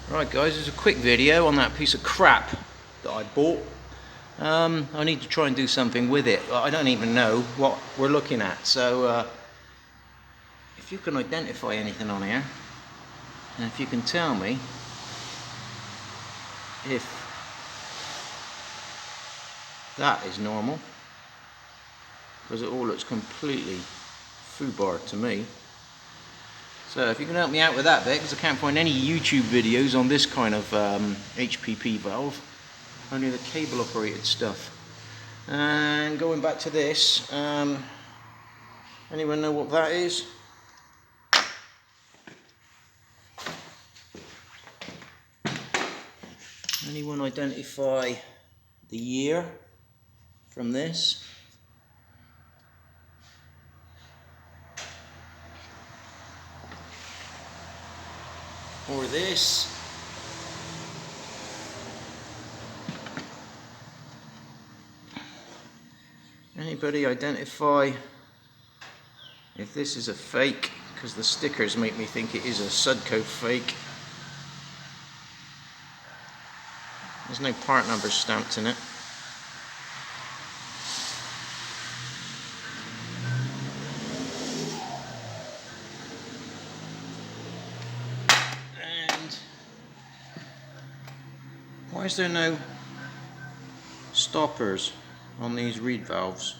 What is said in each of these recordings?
Right guys, there's a quick video on that piece of crap that I bought. I need to try and do something with it. I don't even know what we're looking at, so if you can identify anything on here, and if you can tell me if that is normal, because it all looks completely foobar to me. So if you can help me out with that bit, because I can't find any YouTube videos on this kind of HPP valve, only the cable operated stuff. And going back to this, anyone know what that is? Anyone identify the year from this? Or this? Anybody identify if this is a fake? Because the stickers make me think it is a Sudco fake. There's no part number stamped in it. And why is there no stoppers on these reed valves?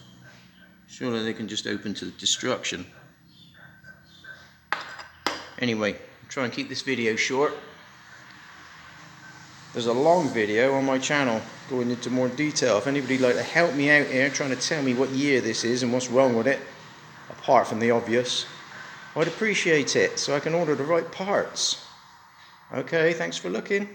Surely they can just open to destruction. Anyway, I'll try and keep this video short. There's a long video on my channel going into more detail. If anybody'd like to help me out here, trying to tell me what year this is and what's wrong with it, apart from the obvious, I'd appreciate it so I can order the right parts. Okay, thanks for looking.